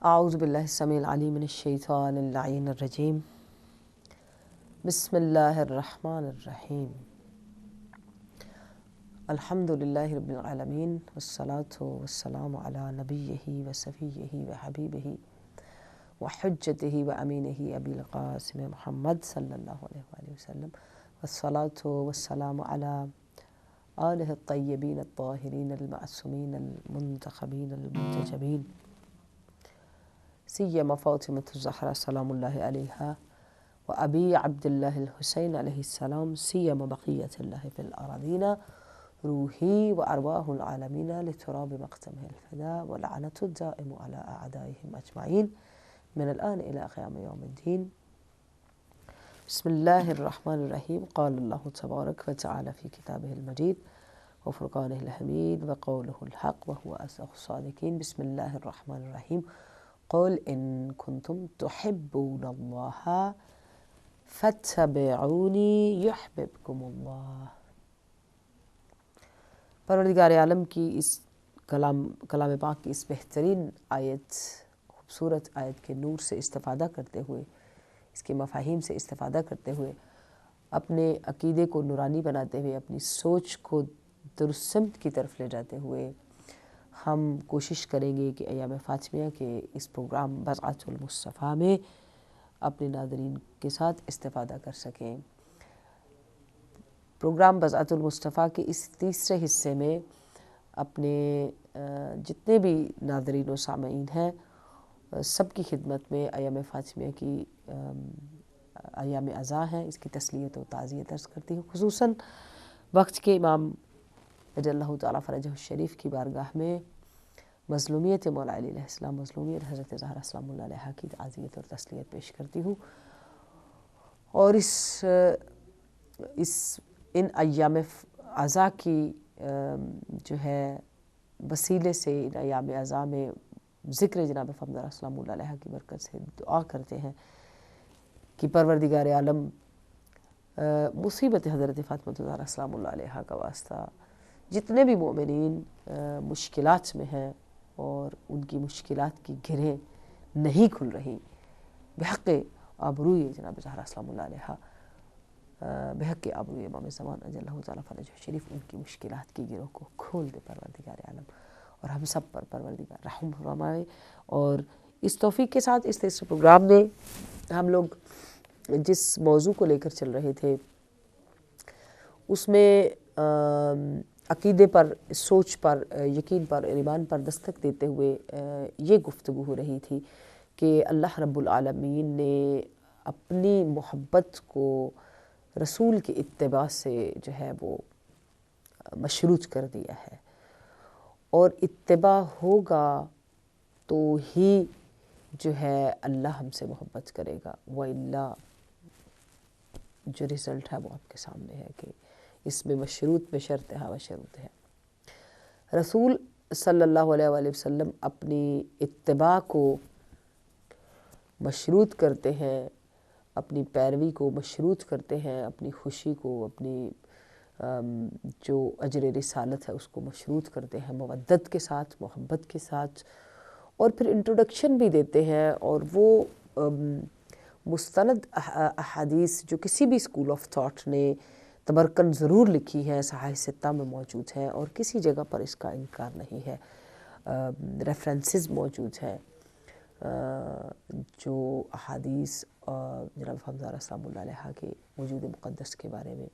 اعوذ باللہ السمیع العلیم من الشیطان اللعین الرجیم بسم اللہ الرحمن الرحیم الحمد للہ رب العالمین والصلاة والسلام علی نبیہ وصفیہ وحبیبہ وحجتہ وامینہ ابی القاسم محمد صلی اللہ علیہ وآلہ وسلم والصلاة والسلام علی آلہ الطیبین الطاہرین المعصومین المنتخبین المنتجبین سیما فاطمة الزہرا سلام اللہ علیہا و ابی عبد اللہ الحسین علیہ السلام سیما بقیت اللہ فی الارضین روحی و ارواح العالمین لتراب مقتمہ الفدا ولعنت الدائم علی اعدائهم اجمعین من الان الى قیام یوم الدین. بسم اللہ الرحمن الرحیم. قال اللہ تبارک و تعالی فی کتابہ المجید وفرقانہ الحمید وقولہ الحق وهو اصدق الصادقین. بسم اللہ الرحمن الرحیم. قل ان کنتم تحبون اللہ فاتبعونی یحببکم اللہ. پروردگار عالم کی اس کلام پاک کی اس بہترین آیت، خوبصورت آیت کے نور سے استفادہ کرتے ہوئے، اس کے مفاہیم سے استفادہ کرتے ہوئے، اپنے عقیدے کو نورانی بناتے ہوئے، اپنی سوچ کو درست سمت کی طرف لے جاتے ہوئے ہم کوشش کریں گے کہ ایام فاطمیہ کے اس پروگرام بضعۃ المصطفیٰ میں اپنے ناظرین کے ساتھ استفادہ کر سکیں. پروگرام بضعۃ المصطفیٰ کے اس تیسرے حصے میں اپنے جتنے بھی ناظرین و سامعین ہیں سب کی خدمت میں ایام فاطمیہ کی ایام عزا ہیں، اس کی تسلیت و تعزیت عرض کرتی ہوں. خصوصاً وقت کے امام اجل اللہ تعالیٰ فرجہ الشریف کی بارگاہ میں مظلومیت مولا علی علیہ السلام، مظلومیت حضرت زہرا سلام اللہ علیہا کی تعزیت اور تسلیت پیش کرتی ہوں. اور ان ایام عزا کی جو ہے وسیلے سے ان ایام عزا میں ذکر جناب فاطمہ سلام اللہ علیہا کی برکت سے دعا کرتے ہیں کہ پروردگار عالم مصیبت حضرت فاطمہ زہرا سلام اللہ علیہا کا واسطہ جتنے بھی مومنین مشکلات میں ہیں اور ان کی مشکلات کی گرہیں نہیں کھل رہی، بحق آبروئے جناب زہرا سلام اللہ علیہا، بحق آبروئے امام زمان اجل اللہ تعالیٰ فرجہ الشریف، ان کی مشکلات کی گرہوں کو کھول دے پروردگار عالم اور ہم سب پر پروردگار رحم فرمائے. اور اس توفیق کے ساتھ اس تیسرے پروگرام میں ہم لوگ جس موضوع کو لے کر چل رہے تھے اس میں عقیدے پر، سوچ پر، یقین پر، ایمان پر دستک دیتے ہوئے یہ گفتگو ہو رہی تھی کہ اللہ رب العالمین نے اپنی محبت کو رسول کی اتباع سے جو ہے وہ مشروط کر دیا ہے، اور اتباع ہوگا تو ہی جو ہے اللہ ہم سے محبت کرے گا، وَإِلَّا جو رزلٹ ہے وہ آپ کے سامنے ہے کہ اس میں مشروط میں شرط ہے و شروط ہے. رسول صلی اللہ علیہ وآلہ وسلم اپنی اتباع کو مشروط کرتے ہیں، اپنی پیروی کو مشروط کرتے ہیں، اپنی خوشی کو، اپنی جو اجر رسالت ہے اس کو مشروط کرتے ہیں مودت کے ساتھ، محبت کے ساتھ، اور پھر انٹروڈکشن بھی دیتے ہیں. اور وہ مستند احادیث جو کسی بھی اسکول آف تھاٹ نے تبرکن ضرور لکھی ہے صحاح ستہ میں موجود ہیں اور کسی جگہ پر اس کا انکار نہیں ہے، ریفرنسز موجود ہیں جو احادیث جناب فاطمہ سلام اللہ علیہا کے وجود مقدس کے بارے میں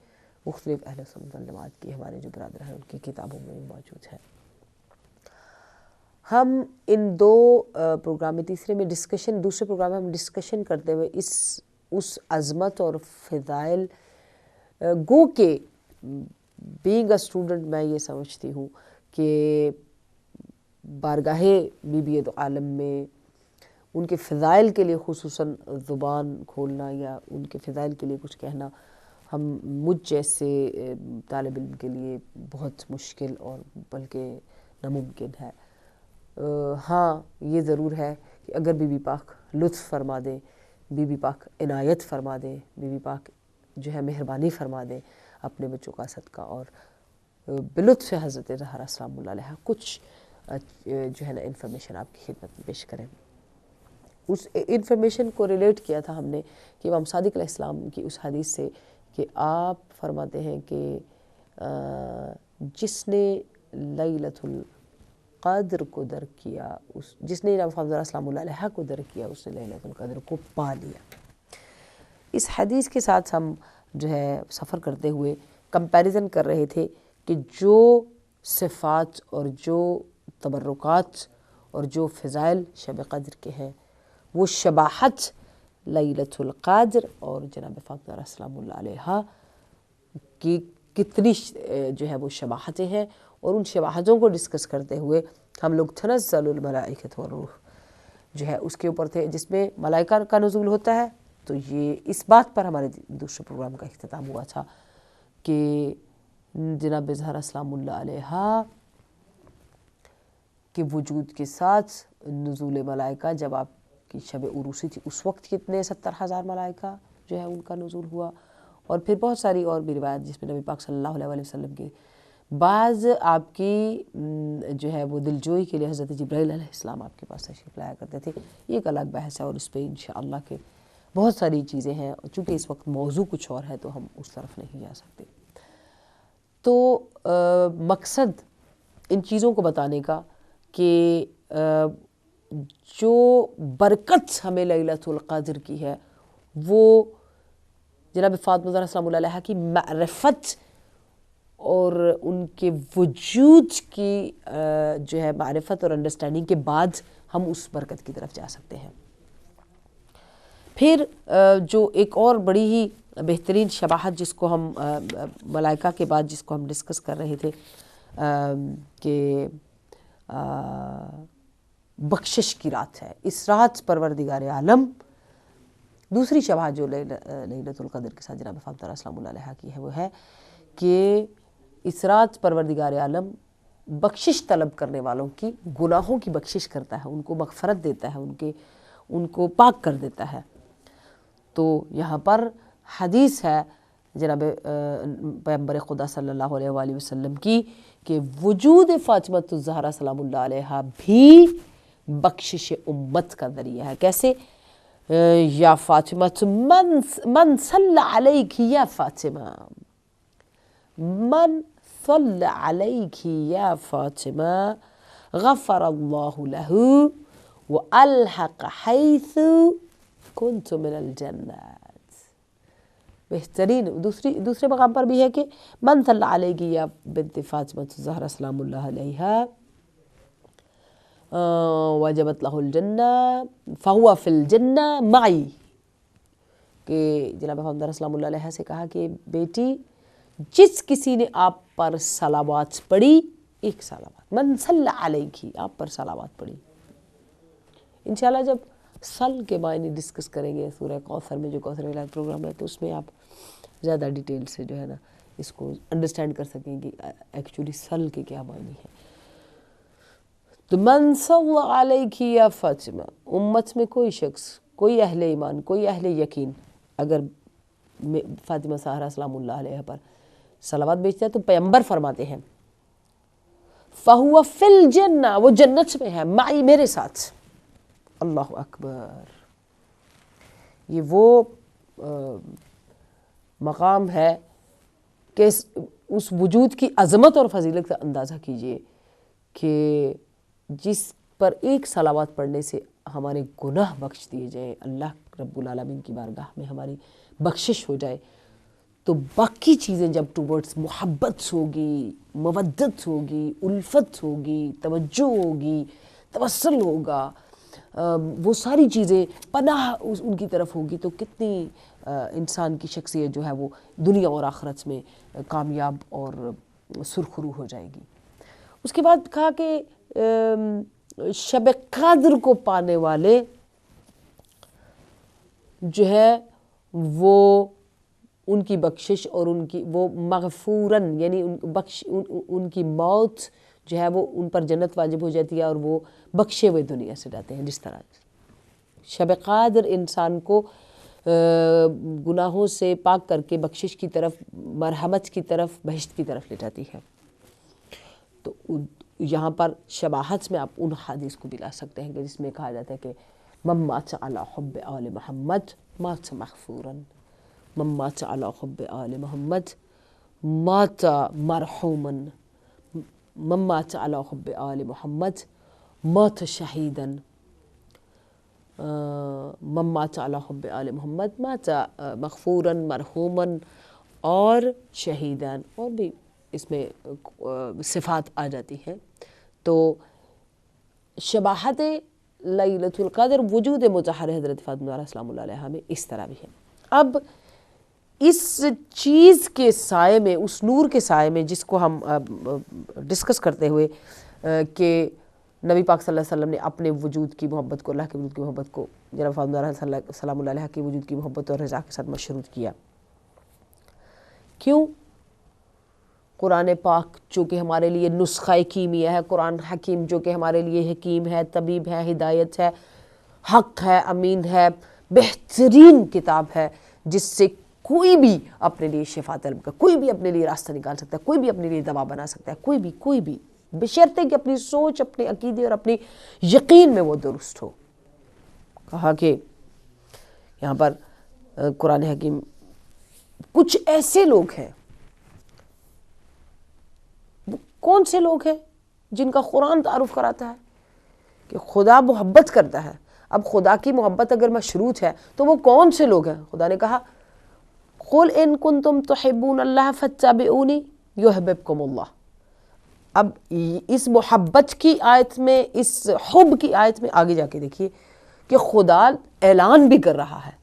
مختلف اہل سنت والجماعت کی ہمارے جو برادر ہیں ان کی کتابوں میں موجود ہے. ہم ان دو پروگرام میں، تیسرے میں ڈسکشن، دوسرے پروگرام میں ہم ڈسکشن کرتے ہوئے اس عظمت اور فضائل گو کہ بینگ اے اسٹوڈنٹ میں یہ سمجھتی ہوں کہ بارگاہ بی بی دو عالم میں ان کے فضائل کے لیے خصوصاً زبان کھولنا یا ان کے فضائل کے لیے کچھ کہنا مجھ جیسے طالب علم کے لیے بہت مشکل اور بلکہ ناممکن ہے. ہاں یہ ضرور ہے کہ اگر بی بی پاک لطف فرما دے، بی بی پاک عنایت فرما دے، بی بی پاک جو ہے مہربانی فرما دے اپنے بچوں کا صدقہ اور بلطف حضرت زہرا سلام اللہ علیہ کچھ جو ہے نا انفارمیشن آپ کی خدمت میں پیش کریں. اس انفارمیشن کو ریلیٹ کیا تھا ہم نے کہ امام صادق علیہ السلام کی اس حدیث سے کہ آپ فرماتے ہیں کہ جس نے لیلۃ القدر کو درک کیا، جس نے امام فاضل السلام اللہ علیہ کو درک کیا، اس نے لیلۃ القدر کو پا لیا۔ اس حدیث کے ساتھ ہم جو ہے سفر کرتے ہوئے کمپیریزن کر رہے تھے کہ جو صفات اور جو تبرکات اور جو فضائل شب قدر کے ہیں وہ شباہت لیلۃ القدر اور جناب فاطمہ السلام اللہ علیہ کی کتنی جو ہے وہ شباہتیں ہیں، اور ان شباہتوں کو ڈسکس کرتے ہوئے ہم لوگ تنزل الملائکۃ والروح جو ہے اس کے اوپر تھے، جس میں ملائکہ کا نزول ہوتا ہے۔ تو یہ اس بات پر ہمارے دوسرے پروگرام کا اختتام ہوا تھا کہ جناب زہرا سلام اللہ علیہ کے وجود کے ساتھ نزول ملائکہ، جب آپ کی شب عروسی تھی اس وقت کتنے 70,000 ملائکہ جو ہے ان کا نزول ہوا، اور پھر بہت ساری اور بھی روایت جس میں نبی پاک صلی اللہ علیہ وسلم کے بعض آپ کی جو ہے وہ دلجوئی کے لیے حضرت جبرائیل علیہ السلام آپ کے پاس تشریف لایا کرتے تھے۔ یہ ایک الگ بحث ہے اور اس پہ انشاءاللہ کہ بہت ساری چیزیں ہیں، چونکہ اس وقت موضوع کچھ اور ہے تو ہم اس طرف نہیں جا سکتے۔ تو مقصد ان چیزوں کو بتانے کا کہ جو برکت ہمیں لیلۃ القدر کی ہے وہ جناب فاطمہ الزہرا سلام اللہ علیہ کی معرفت اور ان کے وجود کی جو ہے معرفت اور انڈرسٹینڈنگ کے بعد ہم اس برکت کی طرف جا سکتے ہیں۔ پھر جو ایک اور بڑی ہی بہترین شباہت جس کو ہم ملائکہ کے بعد جس کو ہم ڈسکس کر رہے تھے کہ بخشش کی رات ہے، اس رات پروردگار عالم، دوسری شباہت جو لیلۃ القدر کے ساتھ جناب فاطمہ السلام اللہ علیہ کی ہے وہ ہے کہ اس رات پروردگار عالم بخشش طلب کرنے والوں کی گناہوں کی بخشش کرتا ہے، ان کو مغفرت دیتا ہے، ان کو پاک کر دیتا ہے۔ تو یہاں پر حدیث ہے جناب پیغمبر خدا صلی اللہ علیہ وآلہ وسلم کی کہ وجود فاطمہ الزہرا سلام اللہ علیہ بھی بخشش امت کا ذریعہ ہے۔ کیسے؟ یا فاطمہ من صلی علیک یا فاطمہ، من صلی علیک یا فاطمہ غفر اللہ لہ والحق حیث کنت من الجنات۔ بہترین دوسرے مقام پر بھی ہے کہ من صلی علیک یا بنت فاطمہ الزہرا سلام اللہ علیہ وجبت لہ الجنہ فہو فی الجنہ معی، کہ جناب فاطمہ سلام اللہ علیہ سے کہا کہ بیٹی جس کسی نے آپ پر صلوات پڑھی، ایک صلوات، من صلی علیہ، آپ پر صلوات پڑھی۔ انشاءاللہ جب صل کے معنی ڈسکس کریں گے سورہ کوثر میں، جو کوثر الہی پروگرام ہے، تو اس میں آپ زیادہ ڈیٹیل سے جو ہے نا اس کو انڈرسٹینڈ کر سکیں کہ ایکچولی صل کے کیا معنی ہے۔ تو من صلی علیہ یا فاطمہ، امت میں کوئی شخص، کوئی اہل ایمان، کوئی اہل یقین اگر فاطمہ زہرا سلام اللہ علیہ پر صلوات بھیجتا ہے تو پیغمبر فرماتے ہیں فہو فی الجنہ، وہ جنت میں ہے، معی، میرے ساتھ۔ اللہ اکبر، یہ وہ مقام ہے کہ اس وجود کی عظمت اور فضیلت کا اندازہ کیجئے کہ جس پر ایک صلوات پڑھنے سے ہمارے گناہ بخش دیے جائیں، اللہ رب العالمین کی بارگاہ میں ہماری بخشش ہو جائے، تو باقی چیزیں جب ٹورڈز محبت ہوگی، مودت ہوگی، الفت ہوگی، توجہ ہوگی، توسل ہوگا، وہ ساری چیزیں پناہ ان کی طرف ہوگی، تو کتنی انسان کی شخصیت جو ہے وہ دنیا اور آخرت میں کامیاب اور سرخرو ہو جائے گی۔ اس کے بعد کہا کہ شب قدر کو پانے والے جو ہے وہ ان کی بخشش اور ان کی وہ مغفوراً، یعنی ان کی موت جو ہے وہ ان پر جنت واجب ہو جاتی ہے اور وہ بخشے ہوئے دنیا سے جاتے ہیں۔ جس طرح شب قدر انسان کو گناہوں سے پاک کر کے بخشش کی طرف، مرحمت کی طرف، بہشت کی طرف لے جاتی ہے۔ تو یہاں پر شباہت میں آپ ان حدیث کو بھی لا سکتے ہیں کہ جس میں کہا جاتا ہے کہ من مات علی حب آل محمد مات مغفورا، من مات علی حب آل محمد مات مرحوما، من مات علی حب آل محمد مات شہیدا، من مات علی حب آل محمد مات مغفورا مرحوما اور شہیدان، اور بھی اس میں صفات آ جاتی ہیں۔ تو شباہت لیلۃ القدر وجود مطہر حضرت فاطمہ زہرا سلام اللہ علیہا میں اس طرح بھی ہے۔ اب اس چیز کے سائے میں، اس نور کے سائے میں جس کو ہم ڈسکس کرتے ہوئے کہ نبی پاک صلی اللہ علیہ وسلم نے اپنے وجود کی محبت کو، اللہ کے وجود کی محبت کو جناب فاطمہ زہرا سلام اللہ علیہا کے وجود کی محبت اور رضا کے ساتھ مشروط کیا۔ کیوں؟ قرآن پاک جو کہ ہمارے لیے نسخہ کیمیہ ہے، قرآن حکیم جو کہ ہمارے لیے حکیم ہے، طبیب ہے، ہدایت ہے، حق ہے، امین ہے، بہترین کتاب ہے، جس سے کوئی بھی اپنے لیے شفا طلب کر، کوئی بھی اپنے لیے راستہ نکال سکتا ہے، کوئی بھی اپنے لیے دوا بنا سکتا ہے، کوئی بھی بشرطے کہ اپنی سوچ، اپنے عقیدے اور اپنی یقین میں وہ درست ہو۔ کہا کہ یہاں پر قرآن حکیم کچھ ایسے لوگ ہیں، کون سے لوگ ہیں جن کا قرآن تعارف کراتا ہے کہ خدا محبت کرتا ہے۔ اب خدا کی محبت اگر مشروط ہے تو وہ کون سے لوگ ہیں؟ خدا نے کہا قُلْ إِن كُنتُمْ تُحِبُّونَ اللَّهَ فَاتَّبِعُونِي يُحْبِبْكُمُ اللَّهُ۔ اب اس محبت کی آیت میں، اس حب کی آیت میں آگے جا کے دیکھیے کہ خدا اعلان بھی کر رہا ہے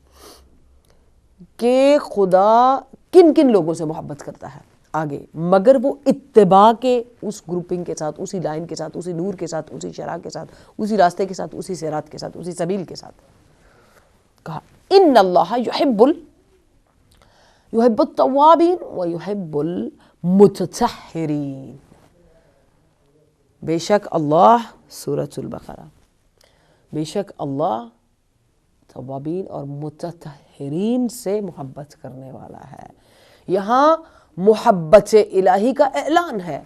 کہ خدا کن کن لوگوں سے محبت کرتا ہے آگے، مگر وہ اتباع کے اس گروپنگ کے ساتھ، اسی لائن کے ساتھ، اسی نور کے ساتھ، اسی شرع کے ساتھ، اسی راستے کے ساتھ، اسی صراط کے ساتھ، اسی سبیل کے ساتھ۔ کہا ان اللہ یحب التوابین ویحب المتطہرین، بے شک اللہ، سورۃ البقرہ، بے شک اللہ توابین اور متطہرین سے محبت کرنے والا ہے۔ یہاں محبت الہی کا اعلان ہے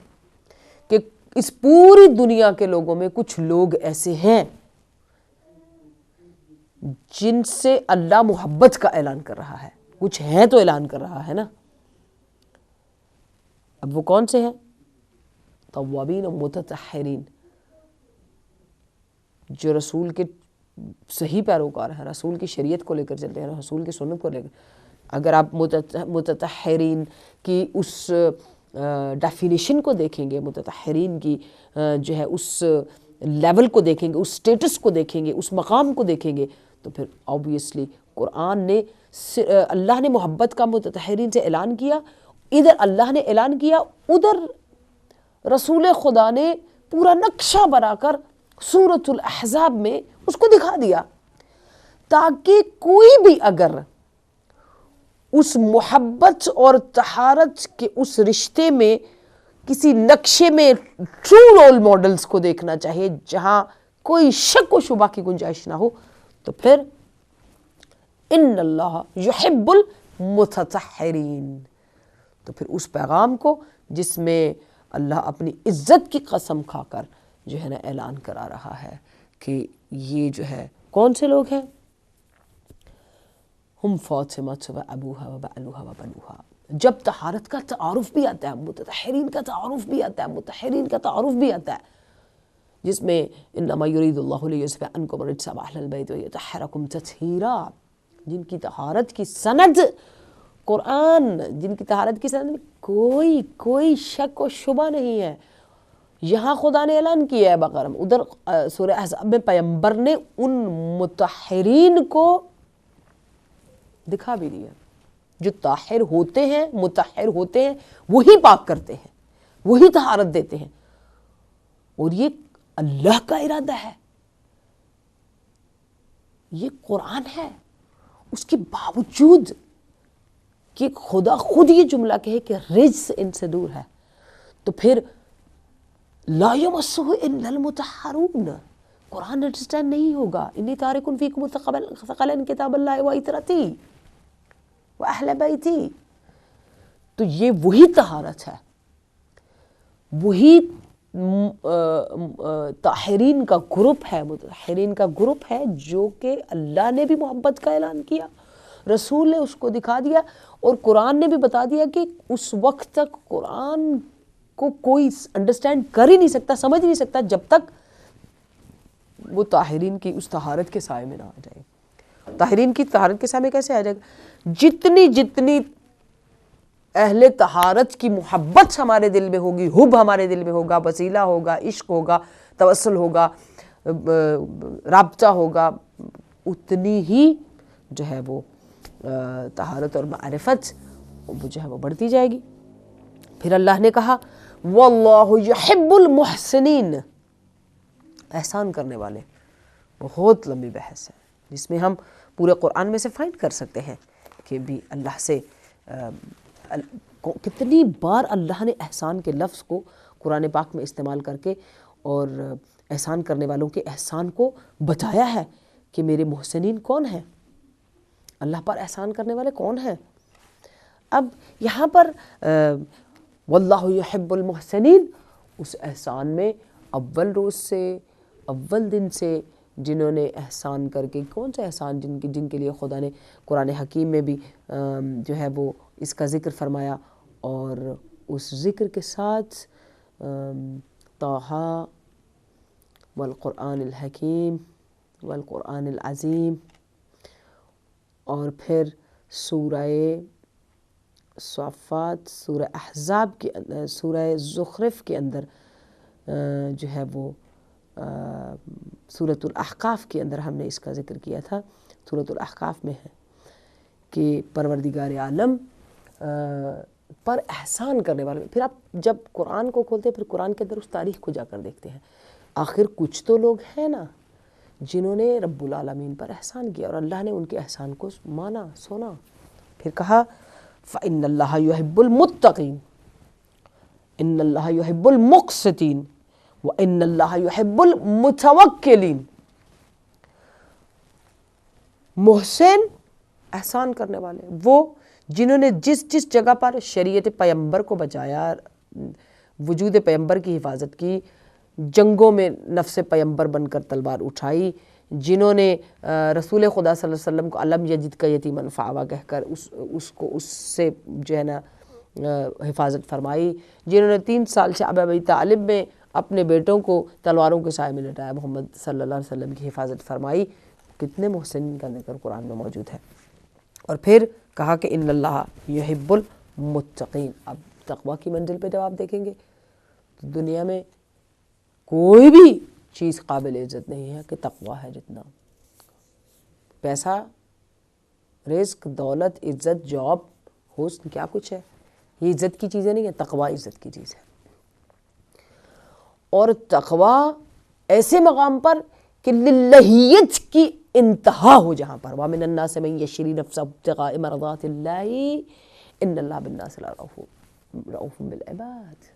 کہ اس پوری دنیا کے لوگوں میں کچھ لوگ ایسے ہیں جن سے اللہ محبت کا اعلان کر رہا ہے، کچھ ہیں تو اعلان کر رہا ہے نا۔ اب وہ کون سے ہیں؟ توابین اور متطہرین، جو رسول کے صحیح پیروکار ہیں، رسول کی شریعت کو لے کر چلتے ہیں، رسول کی سنت کو لے کر۔ اگر آپ متطہرین کی اس ڈیفینیشن کو دیکھیں گے، متطہرین کی جو ہے اس لیول کو دیکھیں گے، اس سٹیٹس کو دیکھیں گے، اس مقام کو دیکھیں گے، تو پھر آبویسلی قرآن نے، اللہ نے محبت کا متطہرین سے اعلان کیا، ادھر اللہ نے اعلان کیا، ادھر رسول خدا نے پورا نقشہ بنا کر سورۃ الاحزاب میں اس کو دکھا دیا، تاکہ کوئی بھی اگر اس محبت اور طہارت کے اس رشتے میں کسی نقشے میں ٹرو رول ماڈلز کو دیکھنا چاہے جہاں کوئی شک و شبہ کی گنجائش نہ ہو، تو پھر ان اللہ یحب المتطہرین، تو پھر اس پیغام کو جس میں اللہ اپنی عزت کی قسم کھا کر جو ہے نا اعلان کرا رہا ہے کہ یہ جو ہے کون سے لوگ ہیں؟ ہم فاطمہ و ابوہا و بعلوہا و بنوہا۔ جب طہارت کا تعارف بھی آتا ہے، متطہرین کا تعارف بھی آتا ہے، متطہرین کا تعارف بھی آتا ہے، جس میں انما یرید اللہ لیذھب عنکم الرجس اہل البیت ویطہرکم تطہیرا، جن کی طہارت کی سند قرآن، جن کی طہارت کی سند کوئی شک و شبہ نہیں ہے۔ یہاں خدا نے اعلان کیا ہے بقرہ میں، ادھر سورہ احزاب میں پیغمبر نے ان متطہرین کو دکھا بھی دیا، جو طاہر ہوتے ہیں، مطہر ہوتے ہیں، وہی پاک کرتے ہیں، وہی طہارت دیتے ہیں، اور یہ اللہ کا ارادہ ہے، یہ قرآن ہے۔ اس کے باوجود کہ خدا خود یہ جملہ کہے کہ رجس ان سے دور ہے، تو پھر لا یمسہ الا المطہرون، قرآن انڈرسٹینڈ نہیں ہوگا۔ انی تارک فیکم ثقلا کتاب اللہ وعطرتی واہل بیتی، تو یہ وہی طہارت ہے، وہی طاہرین کا گروپ ہے، مطہرین کا گروپ ہے جو کہ اللہ نے بھی محبت کا اعلان کیا، رسول نے اس کو دکھا دیا، اور قرآن نے بھی بتا دیا کہ اس وقت تک قرآن کو کوئی انڈرسٹینڈ کر ہی نہیں سکتا، سمجھ نہیں سکتا جب تک وہ طاہرین کی اس طہارت کے سائے میں نہ آ جائے۔ طاہرین کی طہارت کے سائے میں کیسے آ جائے گا؟ جتنی اہل طہارت کی محبت ہمارے دل میں ہوگی، حب ہمارے دل میں ہوگا، وسیلہ ہوگا، عشق ہوگا، توسل ہوگا، رابطہ ہوگا، اتنی ہی جو ہے وہ طہارت اور معرفت وہ جو ہے وہ بڑھتی جائے گی۔ پھر اللہ نے کہا واللہ یحب المحسنین، احسان کرنے والے، بہت لمبی بحث ہے جس میں ہم پورے قرآن میں سے فائنڈ کر سکتے ہیں کہ بھی اللہ سے کتنی بار اللہ نے احسان کے لفظ کو قرآن پاک میں استعمال کر کے اور احسان کرنے والوں کے احسان کو بتایا ہے کہ میرے محسنین کون ہیں، اللہ پر احسان کرنے والے کون ہیں۔ اب یہاں پر واللہ یحب المحسنین، اس احسان میں اول روز سے، اول دن سے جنہوں نے احسان کر کے، کون سا احسان جن کے لیے خدا نے قرآن حکیم میں بھی جو ہے وہ اس کا ذکر فرمایا، اور اس ذکر کے ساتھ طٰہٰ والقرآن الحکیم والقرآن العظیم، اور پھر سورہ صافات، سورہ احزاب کے اندر، سورہ زخرف کے اندر جو ہے وہ سورۃ الاحقاف کے اندر ہم نے اس کا ذکر کیا تھا، سورۃ الاحقاف میں ہے کہ پروردگار عالم پر احسان کرنے والے۔ پھر آپ جب قرآن کو کھولتے ہیں، پھر قرآن کے اندر اس تاریخ کو جا کر دیکھتے ہیں، آخر کچھ تو لوگ ہیں نا جنہوں نے رب العالمین پر احسان کیا، اور اللہ نے ان کے احسان کو مانا، سنا۔ پھر کہا فَإِنَّ اللَّهَ يُحِبُّ الْمُتَّقِينَ إِنَّ اللَّهَ يُحِبُّ الْمُقْسِطِينَ وَإِنَّ اللَّهَ يُحِبُّ الْمُتَوَكِّلِينَ۔ محسن احسان کرنے والے وہ جنہوں نے جس جگہ پر شریعت پیمبر کو بچایا، وجود پیمبر کی حفاظت کی، جنگوں میں نفس پیمبر بن کر تلوار اٹھائی، جنہوں نے رسول خدا صلی اللہ علیہ وسلم کو علم یجد کا یتیمن فآویٰ کہہ کر اس سے جو ہے نا حفاظت فرمائی، جنہوں نے 3 سال شعب ابی طالب میں اپنے بیٹوں کو تلواروں کے سائے میں لٹایا، محمد صلی اللہ علیہ وسلم کی حفاظت فرمائی۔ کتنے محسنین کا ذکر قرآن میں موجود ہے۔ اور پھر کہا کہ ان اللہ یحب المتقین۔ اب تقویٰ کی منزل پہ جب آپ دیکھیں گے تو دنیا میں کوئی بھی چیز قابل عزت نہیں ہے کہ تقویٰ ہے جتنا۔ پیسہ، رزق، دولت، عزت، جاب، حسن، کیا کچھ ہے، یہ عزت کی چیزیں نہیں ہیں، تقویٰ عزت کی چیز ہے۔ اور تقویٰ ایسے مقام پر کہ للہیت کی انتہا ہو، جہاں پر وَمِنَ النَّاسِ مَن يَشْرِي نَفْسَهُ ابْتِغَاءَ مَرْضَاتِ اللَّهِ إِنَّ اللَّهَ بِالنَّاسِ لَرَءُوفٌ بِالْعِبَادِ۔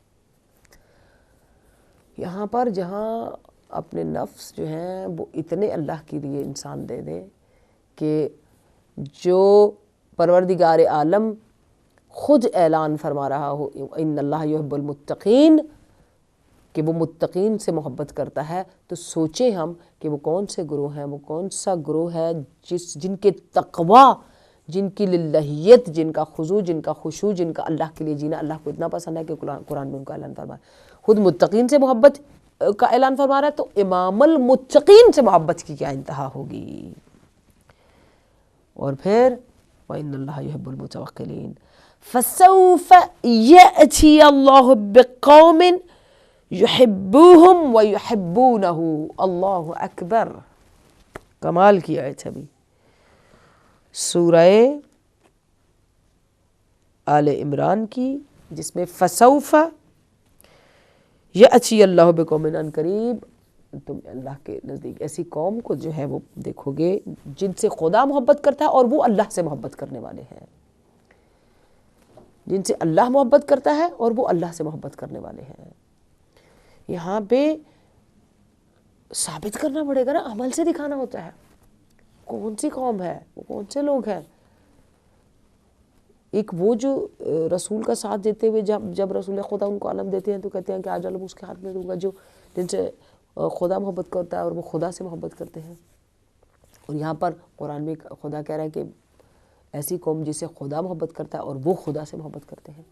یہاں پر جہاں اپنے نفس جو ہیں وہ اتنے اللہ کے لیے انسان دے دے کہ جو پروردگار عالم خود اعلان فرما رہا ہو ان اللہ یحب المتقین، کہ وہ متقین سے محبت کرتا ہے، تو سوچیں ہم کہ وہ کون سے گروہ ہیں، وہ کون سا گروہ ہے جن کے تقوی، جن کی للہیت، جن کا خضوع، جن کا خشوع، جن کا اللہ کے لیے جینا اللہ کو اتنا پسند ہے کہ قرآن میں ان کا اعلان فرما ہے۔ خود متقین سے محبت کا اعلان فرما رہا ہے، تو امام المتقین سے محبت کی کیا انتہا ہوگی۔ اور پھر وَإِنَّ اللَّهَ يُحِبُّ الْمُتَوَكِّلِينَ فَسَوْفَ يَأْتِي اللَّهُ بِقَوْمٍ يُحِبُّوهُمْ وَيُحِبُّونَهُ۔ اللہ اکبر، کمال کی آیت ہے۔ سورہ آل عمران کی، جس میں فَسَوْفَ یأتی اللہ بقوم، ان قریب تم اللہ کے نزدیک ایسی قوم کو جو ہے وہ دیکھو گے جن سے خدا محبت کرتا ہے اور وہ اللہ سے محبت کرنے والے ہیں، جن سے اللہ محبت کرتا ہے اور وہ اللہ سے محبت کرنے والے ہیں۔ یہاں پہ ثابت کرنا پڑے گا نا، عمل سے دکھانا ہوتا ہے کون سی قوم ہے، وہ کون سے لوگ ہیں۔ ایک وہ جو رسول کا ساتھ دیتے ہوئے جب رسول خدا ان کو علم دیتے ہیں تو کہتے ہیں کہ آج علم اس کے ہاتھ میں دوں گا جو جن سے خدا محبت کرتا ہے اور وہ خدا سے محبت کرتے ہیں. اور یہاں پر قرآن میں خدا کہہ رہا ہے کہ ایسی قوم جسے خدا محبت کرتا ہے اور وہ خدا سے محبت کرتے ہیں.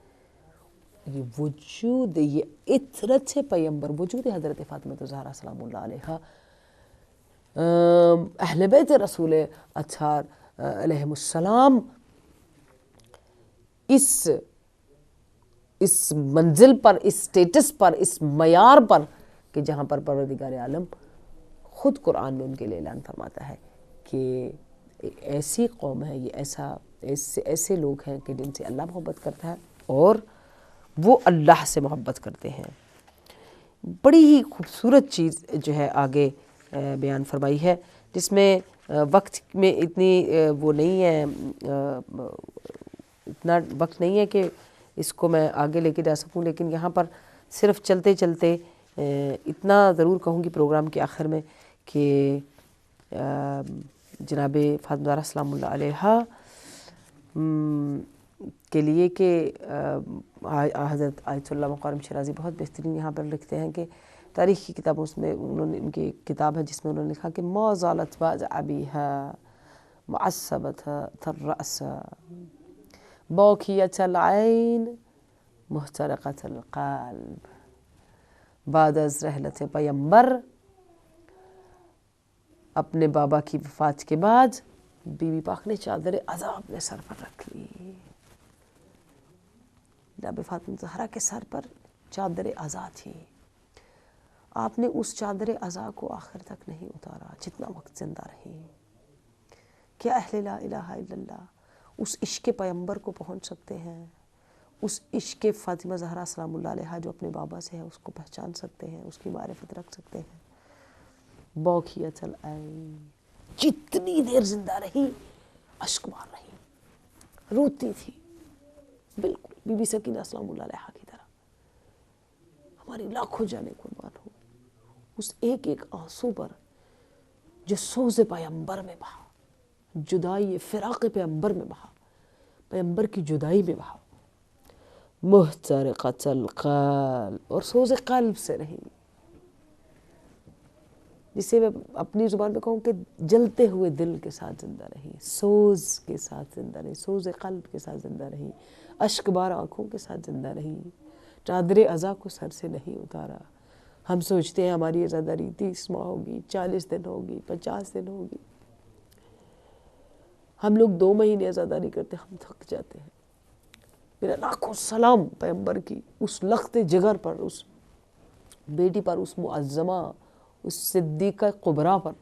یہ وجود، یہ اطرت سے پیمبر، وجود حضرت فاطمہ زہرا سلام اللہ علیہا، اہل بیت رسول اطہار علیہم السلام، اس منزل پر، اس سٹیٹس پر، اس معیار پر کہ جہاں پر پروردگار عالم خود قرآن میں ان کے لیے اعلان فرماتا ہے کہ ایسی قوم ہے، یہ ایسے لوگ ہیں کہ جن سے اللہ محبت کرتا ہے اور وہ اللہ سے محبت کرتے ہیں. بڑی ہی خوبصورت چیز جو ہے آگے بیان فرمائی ہے، جس میں وقت میں اتنی وہ نہیں ہے، اتنا وقت نہیں ہے کہ اس کو میں آگے لے کے جا سکوں، لیکن یہاں پر صرف چلتے چلتے اتنا ضرور کہوں گی پروگرام کے آخر میں کہ جناب فاطمہ زہرا سلام اللہ علیہا کے لیے کہ حضرت آیت اللہ مقارم شیرازی بہت بہترین یہاں پر لکھتے ہیں کہ تاریخ کی کتابوں میں انہوں نے، ان کی کتاب ہے جس میں انہوں نے لکھا کہ ما زالت بعد ابیہا معصبۃ الرأس باکیۃ العین محترقۃ القلب. بعد از رحلت پیمبر، اپنے بابا کی وفات کے بعد بی بی پاک نے چادر عزا اپنے سر پر رکھ لی. جناب فاطمہ زہرا کے سر پر چادر عزا تھی. آپ نے اس چادر عزا کو آخر تک نہیں اتارا جتنا وقت زندہ رہی. کیا اہل لا الہ الا اللہ اس عشق پیمبر کو پہنچ سکتے ہیں؟ اس عشق فاطمہ زہرا سلام اللہ علیہا جو اپنے بابا سے ہے اس کو پہچان سکتے ہیں، اس کی معرفت رکھ سکتے ہیں؟ باکیۃ العین، جتنی دیر زندہ رہی اشک مار رہی، روتی تھی، بالکل بی بی سکینہ سلام اللہ علیہا کی طرح. ہماری لاکھوں جانیں قربان ہو اس ایک ایک آنسو پر جو سوز پیمبر میں بہا، جدائی فراق پیمبر میں بہا، پیمبر کی جدائی میں بہا. محترقۃ القلب، اور سوز قلب سے رہی، جسے میں اپنی زبان پہ کہوں کہ جلتے ہوئے دل کے ساتھ زندہ رہی، سوز کے ساتھ زندہ رہی، سوز قلب کے ساتھ زندہ رہی، اشک بار آنکھوں کے ساتھ زندہ رہی، چادر عزا کو سر سے نہیں اتارا. ہم سوچتے ہیں ہماری عزاداری 30 ماہ ہوگی، 40 دن ہوگی، 50 دن ہوگی. ہم لوگ 2 مہینے عزاداری کرتے ہم تھک جاتے ہیں. میرا لاکھوں سلام پیمبر کی اس لخت جگر پر، اس بیٹی پر، اس معظمہ، اس صدیقہ کبریٰ پر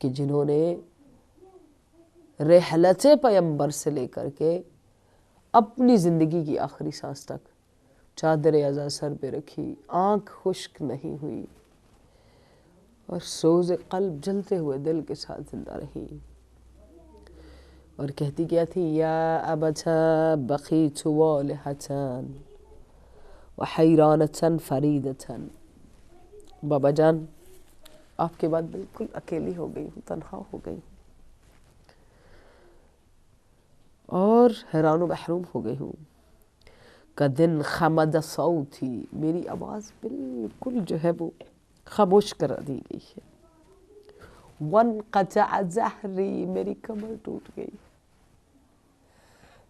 کہ جنہوں نے رحلت پیمبر سے لے کر کے اپنی زندگی کی آخری سانس تک چادر عزا سر پہ رکھی، آنکھ خشک نہیں ہوئی اور سوز قلب جلتے ہوئے دل کے ساتھ زندہ رہی. اور کہتی کیا تھی؟ یا ابتھا بقیت والہتاً وحیرانتاً فریدتاً، بابا جان آپ کے بعد بالکل اکیلی ہو گئی ہوں، تنہا ہو گئی ہوں اور حیران و محروم ہو گئی ہوں. کدن خمد صوتی، میری آواز بالکل جو ہے وہ خاموش کر دی گئی ہے. وانقطع ظہری، میری کمر ٹوٹ گئی.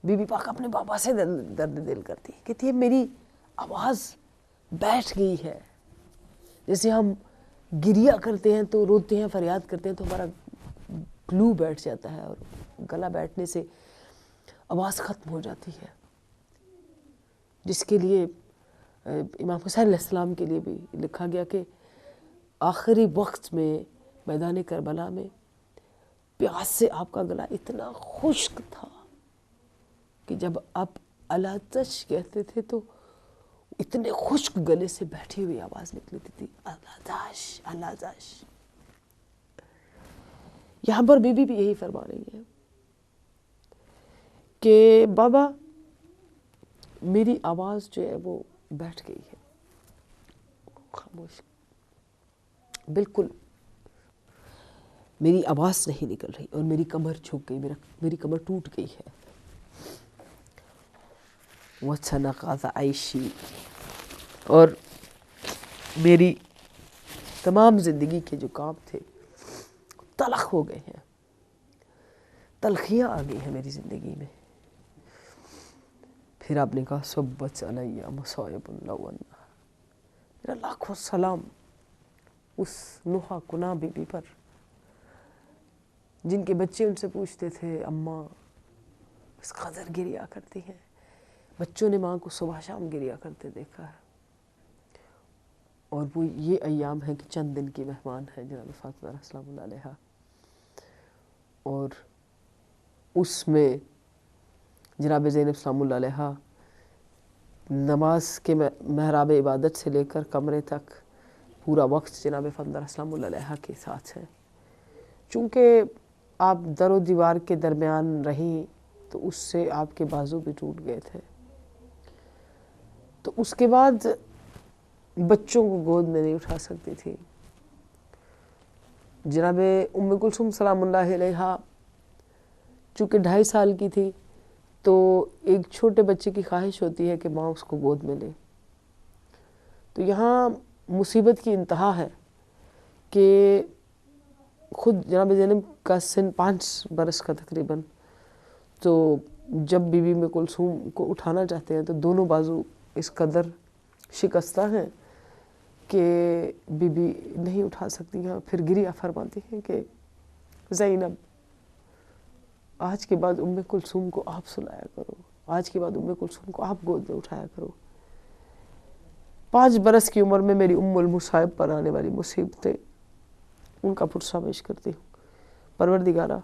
بی بی پاک اپنے بابا سے درد دل کرتی ہے، کہتی ہے میری آواز بیٹھ گئی ہے. جیسے ہم گریہ کرتے ہیں تو روتے ہیں، فریاد کرتے ہیں تو ہمارا گلو بیٹھ جاتا ہے اور گلا بیٹھنے سے آواز ختم ہو جاتی ہے، جس کے لیے امام حسین علیہ السلام کے لیے بھی لکھا گیا کہ آخری وقت میں میدان کربلا میں پیاس سے آپ کا گلا اتنا خشک تھا کہ جب آپ الاتش کہتے تھے تو اتنے خشک گلے سے بیٹھی ہوئی آواز نکلتی تھی، الاتش الاتش. یہاں پر بی بی بھی یہی فرما رہی ہے کہ بابا میری آواز جو ہے وہ بیٹھ گئی ہے، خاموش، بالکل میری آواز نہیں نکل رہی اور میری کمر جھک گئی، میری کمر ٹوٹ گئی ہے. وَتَنَقَّضَ عَيْشِي، اور میری تمام زندگی کے جو کام تھے تلخ ہو گئے ہیں، تلخیاں آ گئی ہیں میری زندگی میں۔ پھر آپ نے کہا صبت علیہ مصائب لو انہا، میرا لاکھوں سلام اس نوحہ کنا بی بی پر، جن کے بچے ان سے پوچھتے تھے اماں اس قدر گریا کرتی ہیں، بچوں نے ماں کو صبح شام گریا کرتے دیکھا ہے۔ اور وہ یہ ایام ہیں کہ چند دن کی مہمان ہیں جناب فاطمہ سلام اللہ علیہ، اور اس میں جناب زینب سلام اللہ علیہ نماز کے محراب عبادت سے لے کر کمرے تک پورا وقت جناب فاطمہ سلام اللہ علیہ کے ساتھ ہے۔ چونکہ آپ در و دیوار کے درمیان رہیں تو اس سے آپ کے بازو بھی ٹوٹ گئے تھے، تو اس کے بعد بچوں کو گود میں نہیں اٹھا سکتی تھی۔ جناب ام کلثوم سلام اللہ علیہ چونکہ 2.5 سال کی تھی تو ایک چھوٹے بچے کی خواہش ہوتی ہے کہ ماں اس کو گود میں لے، تو یہاں مصیبت کی انتہا ہے کہ خود جناب زینب کا سن 5 برس کا تقریباً، تو جب بی بی ام کلثوم کو اٹھانا چاہتے ہیں تو دونوں بازو اس قدر شکستہ ہیں کہ بی بی نہیں اٹھا سکتی ہیں۔ پھر گریہ فرماتی ہیں کہ زینب آج کے بعد ام کلثوم کو آپ سلایا کرو، آج کے بعد ام کلثوم کو آپ گود میں اٹھایا کرو۔ 5 برس کی عمر میں میری ام المصائب پر آنے والی مصیبتیں ان کا پرسہ پیش کرتی ہوں۔ پروردگارہ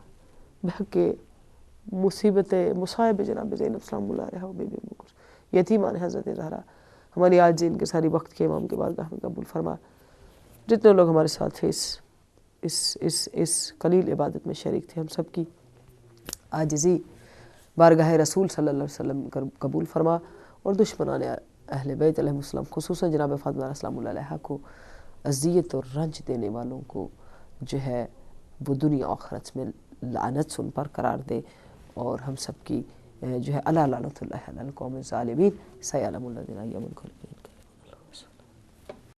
بہک کے مصیبتیں مصائب جناب زینب سلام اللہ علیہ و بی بی ام کلثوم یتیمان حضرت زہرا ہماری آج ان کے ساری وقت کے امام کے بارگاہ میں قبول فرما۔ جتنے لوگ ہمارے ساتھ تھے اس قلیل عبادت میں شریک تھے، ہم سب کی عاجزی بارگاہ رسول صلی اللہ علیہ وسلم قبول فرما، اور دشمنان اہل بیت علیہ السلام خصوصاً جناب فاطمہ سلام اللہ علیہ کو اذیت اور رنج دینے والوں کو جو ہے وہ دنیا آخرت میں لعنت سن پر قرار دے، اور ہم سب کی جو ہے الا لعنت اللہ علی القوم الظالمین سیعلم الذین یملکون